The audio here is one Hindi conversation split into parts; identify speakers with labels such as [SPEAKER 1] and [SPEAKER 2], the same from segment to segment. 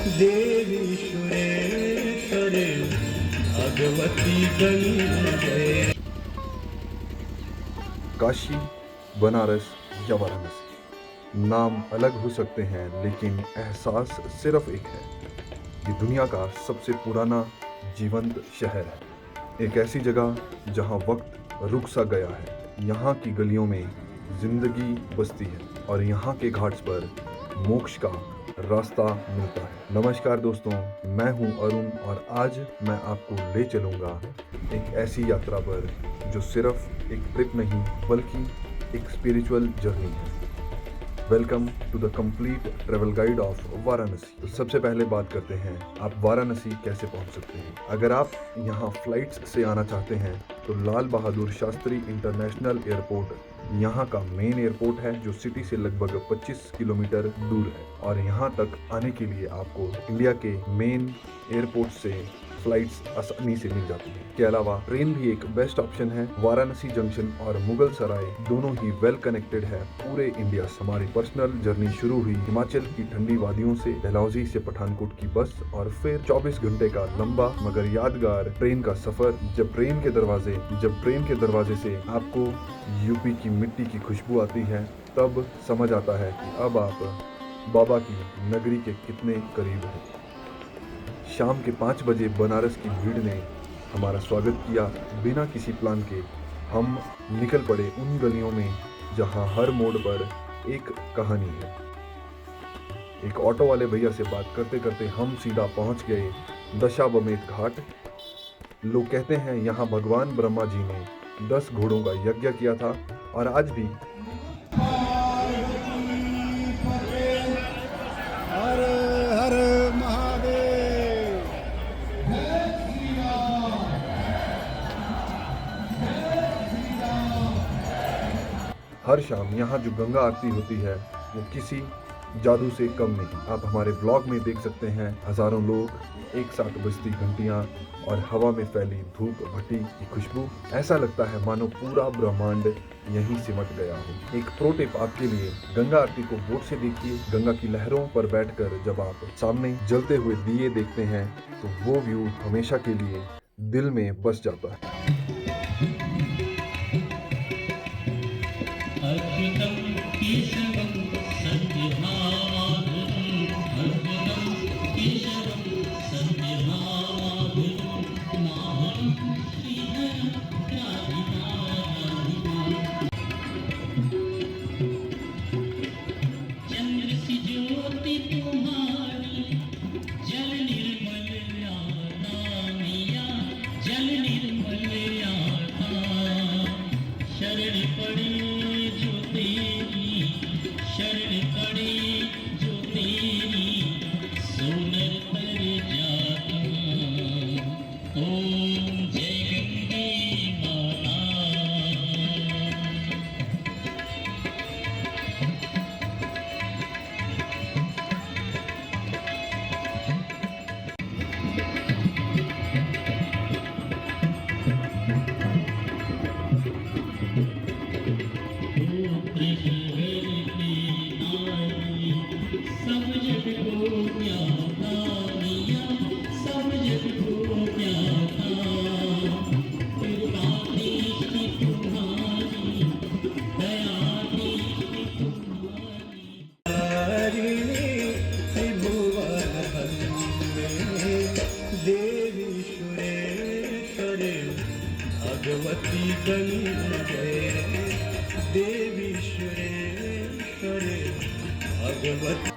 [SPEAKER 1] देवी सुरेश्वरे भगवती गंगे।
[SPEAKER 2] काशी, बनारस या वाराणसी नाम अलग हो सकते हैं, लेकिन एहसास सिर्फ एक है। ये दुनिया का सबसे पुराना जीवंत शहर है। एक ऐसी जगह जहां वक्त रुक सा गया है। यहाँ की गलियों में जिंदगी बसती है और यहाँ के घाट्स पर मोक्ष का रास्ता मिलता है। नमस्कार दोस्तों, मैं हूं अरुण और आज मैं आपको ले चलूंगा एक ऐसी यात्रा पर जो सिर्फ एक ट्रिप नहीं बल्कि एक स्पिरिचुअल जर्नी है। Welcome to the complete travel guide of Varanasi. तो सबसे पहले बात करते हैं, आप वाराणसी कैसे पहुंच सकते हैं। अगर आप यहां फ्लाइट्स से आना चाहते हैं तो लाल बहादुर शास्त्री इंटरनेशनल एयरपोर्ट यहाँ का मेन एयरपोर्ट है, जो सिटी से लगभग 25 किलोमीटर दूर है। और यहाँ तक आने के लिए आपको इंडिया के मेन एयरपोर्ट से फ्लाइट्स आसानी से मिल जाती है। के अलावा ट्रेन भी एक बेस्ट ऑप्शन है। वाराणसी जंक्शन और मुगल सराय दोनों ही वेल कनेक्टेड है पूरे इंडिया से। हमारी पर्सनल जर्नी शुरू हुई हिमाचल की ठंडी वादियों से, डलहौजी से पठानकोट की बस और फिर 24 घंटे का लंबा मगर यादगार ट्रेन का सफर। जब ट्रेन के दरवाजे से आपको यूपी की मिट्टी की खुशबू आती है, तब समझ आता है कि अब आप बाबा की नगरी के कितने करीब हैं। शाम के 5 बजे बनारस की भीड़ ने हमारा स्वागत किया। बिना किसी प्लान के हम निकल पड़े उन गलियों में जहां हर मोड़ पर एक कहानी है। एक ऑटो वाले भैया से बात करते करते हम सीधा पहुंच गए दशाश्वमेध घाट। लोग कहते हैं यहाँ भगवान ब्रह्मा जी ने 10 घोड़ों का यज्ञ किया था और आज भी
[SPEAKER 3] हर हर महादेव।
[SPEAKER 2] हर शाम यहाँ जो गंगा आरती होती है वो किसी जादू से कम नहीं। आप हमारे ब्लॉग में देख सकते हैं हजारों लोग, एक साथ बजती घंटियाँ और हवा में फैली धूप भट्टी की खुशबू। ऐसा लगता है मानो पूरा ब्रह्मांड यहीं सिमट गया हो। एक प्रो टिप आपके लिए, गंगा आरती को बोट से देखिए। गंगा की लहरों पर बैठकर जब आप सामने जलते हुए दिए देखते हैं तो वो व्यू हमेशा के लिए दिल में बस जाता है।
[SPEAKER 1] अद्भुतं केशवं सन्निधानम्, अद्भुतं केशवं सन्निधानम्, नाहं श्रीधरं राधिकानां। चंद्र सी ज्योति तुम्हारी, जल निर्मल आता मिया, जल निर्मल आता। शरण पड़ी जो तेरी, शरण पड़ी जो तेरी, सोनर तर जाता। ओम जय गंगे माता। सब जग को प्यारा मिया, सब जग को प्यारा। कृपा दृष्टि तुम्हारी, दया दृष्टि तुम्हारी। हरिणी त्रिभुवन वन्दे, देवी सुरेश्वरे भगवती गंगे। देवी सुरेश्वरे भगवती।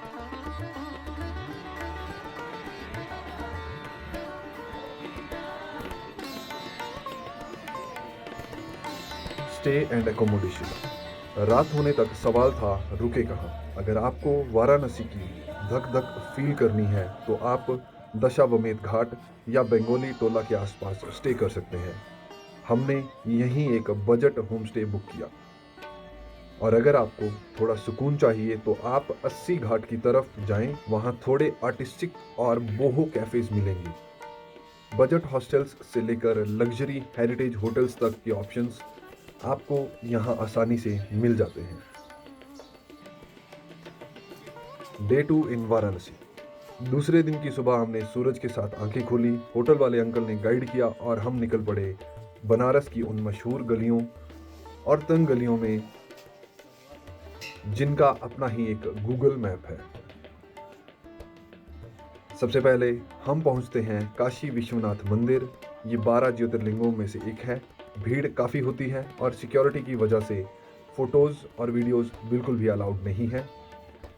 [SPEAKER 2] Stay and accommodation. रात होने तक सवाल था रुके कहाँ। अगर आपको वाराणसी की धक धक फील करनी है तो आप दशाश्वमेध घाट या बंगोली टोला के आसपास स्टे कर सकते हैं। हमने यहीं एक बजट होम स्टे बुक किया। और अगर आपको थोड़ा सुकून चाहिए तो आप 80 घाट की तरफ जाएं, वहाँ थोड़े आर्टिस्टिक और बोहो कैफेज मिलेंगे। बजट हॉस्टल्स से लेकर लग्जरी हेरिटेज होटल्स तक के ऑप्शंस आपको यहाँ आसानी से मिल जाते हैं। डे 2 इन वाराणसी। दूसरे दिन की सुबह हमने सूरज के साथ आंखें खोली। होटल वाले अंकल ने गाइड किया और हम निकल पड़े बनारस की उन मशहूर गलियों और तंग गलियों में जिनका अपना ही एक गूगल मैप है। सबसे पहले हम पहुंचते हैं काशी विश्वनाथ मंदिर। ये 12 ज्योतिर्लिंगों में से एक है। भीड़ काफ़ी होती है और सिक्योरिटी की वजह से फ़ोटोज़ और वीडियोज़ बिल्कुल भी अलाउड नहीं है।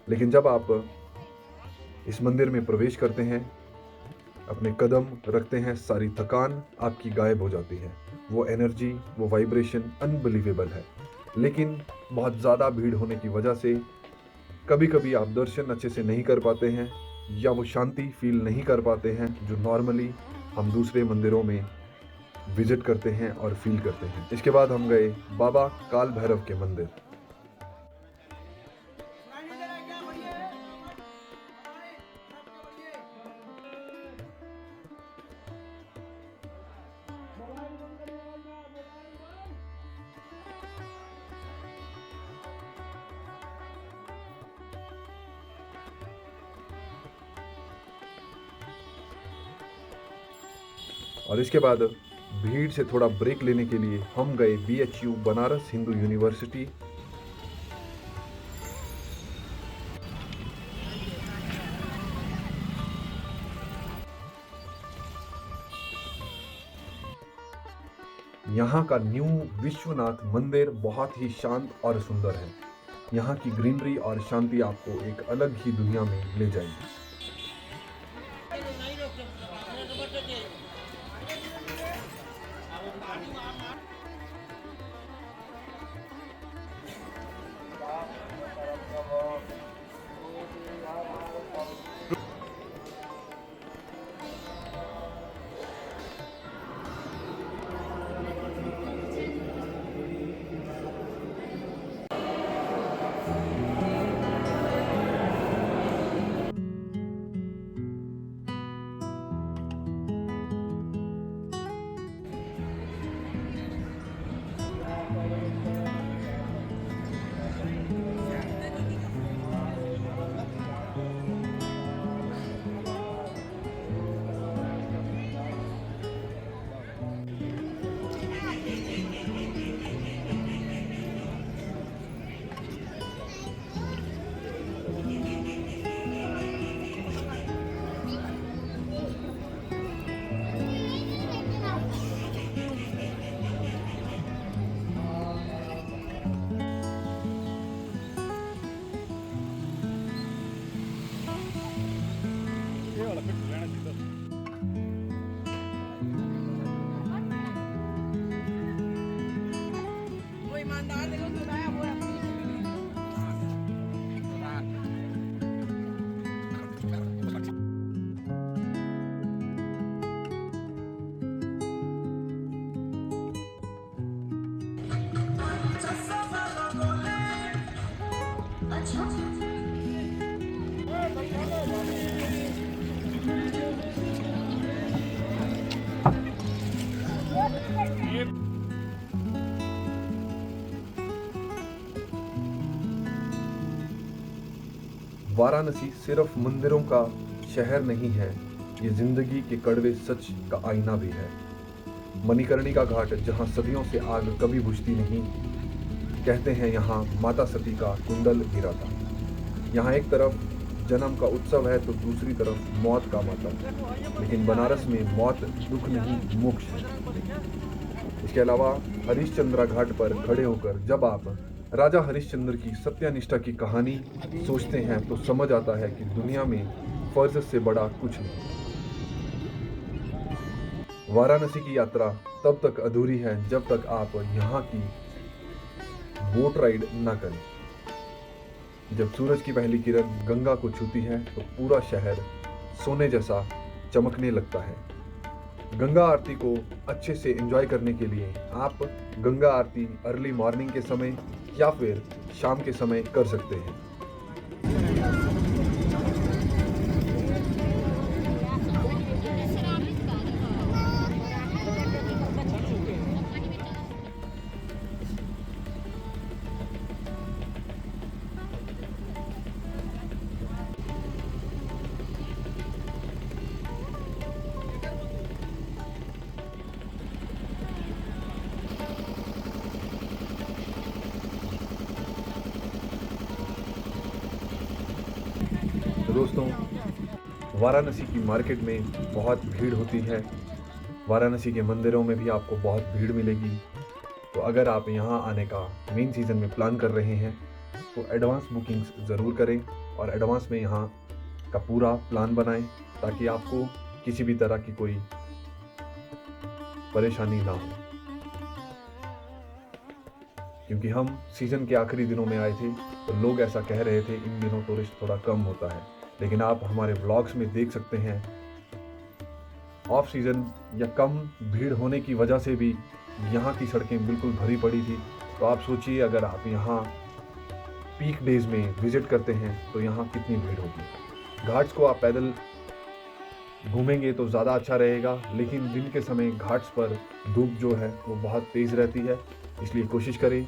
[SPEAKER 2] लेकिन जब आप इस मंदिर में प्रवेश करते हैं, अपने कदम रखते हैं, सारी थकान आपकी गायब हो जाती है। वो एनर्जी, वो वाइब्रेशन अनबिलीवेबल है। लेकिन बहुत ज़्यादा भीड़ होने की वजह से कभी कभी आप दर्शन अच्छे से नहीं कर पाते हैं या वो शांति फील नहीं कर पाते हैं जो नॉर्मली हम दूसरे मंदिरों में विजिट करते हैं और फील करते हैं। इसके बाद हम गए बाबा काल भैरव के मंदिर। और इसके बाद भीड़ से थोड़ा ब्रेक लेने के लिए हम गए BHU बनारस हिंदू यूनिवर्सिटी। यहाँ का न्यू विश्वनाथ मंदिर बहुत ही शांत और सुंदर है। यहाँ की ग्रीनरी और शांति आपको एक अलग ही दुनिया में ले जाएगी।
[SPEAKER 3] ਇਹ ਵਾਲਾ ਫਿੱਟ ਰਹਿਣਾ ਚਾਹੀਦਾ।
[SPEAKER 4] वो ईमानदार देखो तो लाया वो अपनी
[SPEAKER 2] वाराणसी सिर्फ मंदिरों का शहर नहीं है, ये जिंदगी के कड़वे सच का आईना भी है। मणिकर्णिका घाट जहाँ सदियों से आग कभी बुझती नहीं, कहते हैं यहाँ माता सती का कुंडल गिरा था। यहाँ एक तरफ जन्म का उत्सव है तो दूसरी तरफ मौत का मातम। लेकिन बनारस में मौत दुख नहीं, मोक्ष है। इसके अलावा हरिश्चंद्रा घाट पर खड़े होकर जब आप राजा हरिश्चंद्र की सत्यानिष्ठा की कहानी सोचते हैं तो समझ आता है कि दुनिया में फर्ज से बड़ा कुछ नहीं। वाराणसी की यात्रा तब तक अधूरी है जब तक आप यहाँ की बोट राइड ना करें। जब सूरज की पहली किरण गंगा को छूती है तो पूरा शहर सोने जैसा चमकने लगता है। गंगा आरती को अच्छे से एंजॉय करने के लिए आप गंगा आरती अर्ली मॉर्निंग के समय या फिर शाम के समय कर सकते हैं। वाराणसी की मार्केट में बहुत भीड़ होती है। वाराणसी के मंदिरों में भी आपको बहुत भीड़ मिलेगी। तो अगर आप यहाँ आने का मेन सीज़न में प्लान कर रहे हैं तो एडवांस बुकिंग्स ज़रूर करें और एडवांस में यहाँ का पूरा प्लान बनाएं ताकि आपको किसी भी तरह की कोई परेशानी ना हो। क्योंकि हम सीज़न के आखिरी दिनों में आए थे तो लोग ऐसा कह रहे थे इन दिनों टूरिस्ट थोड़ा कम होता है, लेकिन आप हमारे व्लॉग्स में देख सकते हैं ऑफ सीज़न या कम भीड़ होने की वजह से भी यहाँ की सड़कें बिल्कुल भरी पड़ी थी। तो आप सोचिए अगर आप यहाँ पीक डेज में विजिट करते हैं तो यहाँ कितनी भीड़ होगी। घाट्स को आप पैदल घूमेंगे तो ज़्यादा अच्छा रहेगा, लेकिन दिन के समय घाट्स पर धूप जो है वो बहुत तेज़ रहती है, इसलिए कोशिश करें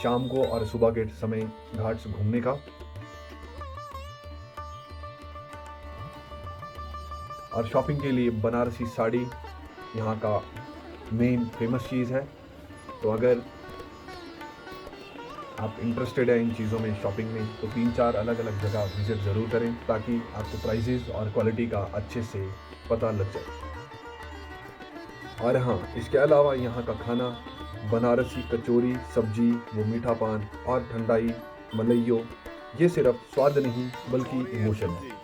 [SPEAKER 2] शाम को और सुबह के समय घाट्स घूमने का। और शॉपिंग के लिए बनारसी साड़ी यहाँ का मेन फेमस चीज़ है। तो अगर आप इंटरेस्टेड हैं इन चीज़ों में शॉपिंग में तो 3-4 अलग अलग जगह विज़िट ज़रूर करें ताकि आपको प्राइसेस और क्वालिटी का अच्छे से पता लग जाए। और हाँ, इसके अलावा यहाँ का खाना बनारसी कचौरी, सब्जी, वो मीठा पान और ठंडाई मलइयो, ये सिर्फ स्वाद नहीं बल्कि इमोशन है।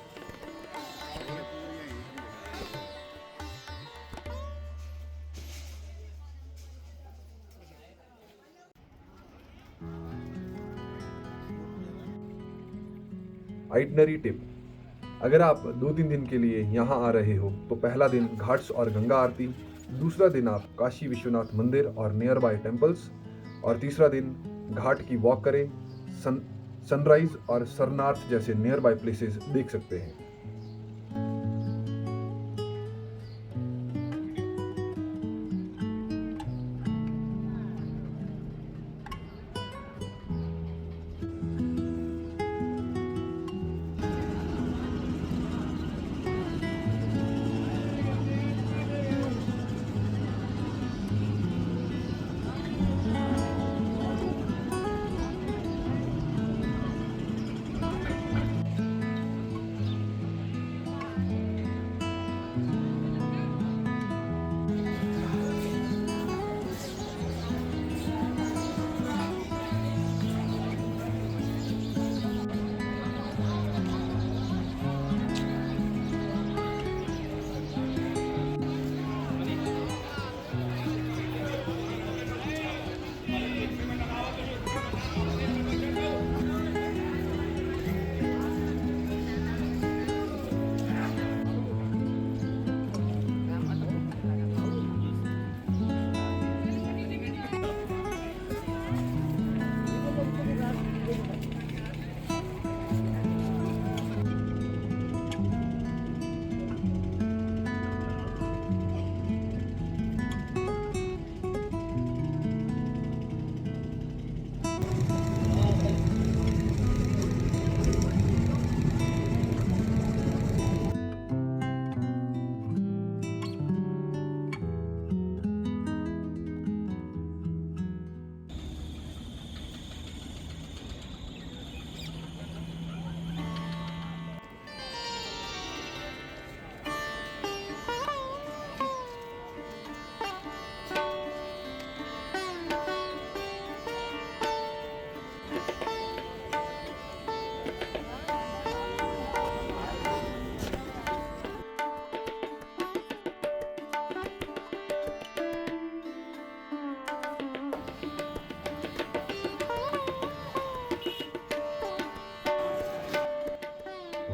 [SPEAKER 2] आइटनरी टिप, अगर आप 2-3 दिन के लिए यहाँ आ रहे हो तो पहला दिन घाट्स और गंगा आरती, दूसरा दिन आप काशी विश्वनाथ मंदिर और नियर बाय टेम्पल्स, और तीसरा दिन घाट की वॉक करें। सनराइज और सरनाथ जैसे नियर बाय प्लेसेस देख सकते हैं।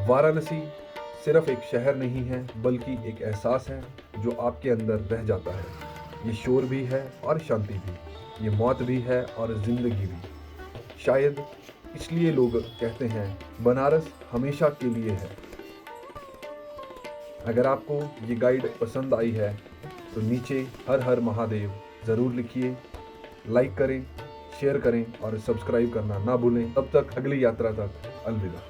[SPEAKER 2] वाराणसी सिर्फ एक शहर नहीं है बल्कि एक एहसास है जो आपके अंदर रह जाता है। ये शोर भी है और शांति भी, ये मौत भी है और ज़िंदगी भी। शायद इसलिए लोग कहते हैं बनारस हमेशा के लिए है। अगर आपको ये गाइड पसंद आई है तो नीचे हर हर महादेव ज़रूर लिखिए, लाइक करें, शेयर करें और सब्सक्राइब करना ना भूलें। तब तक अगली यात्रा तक अलविदा।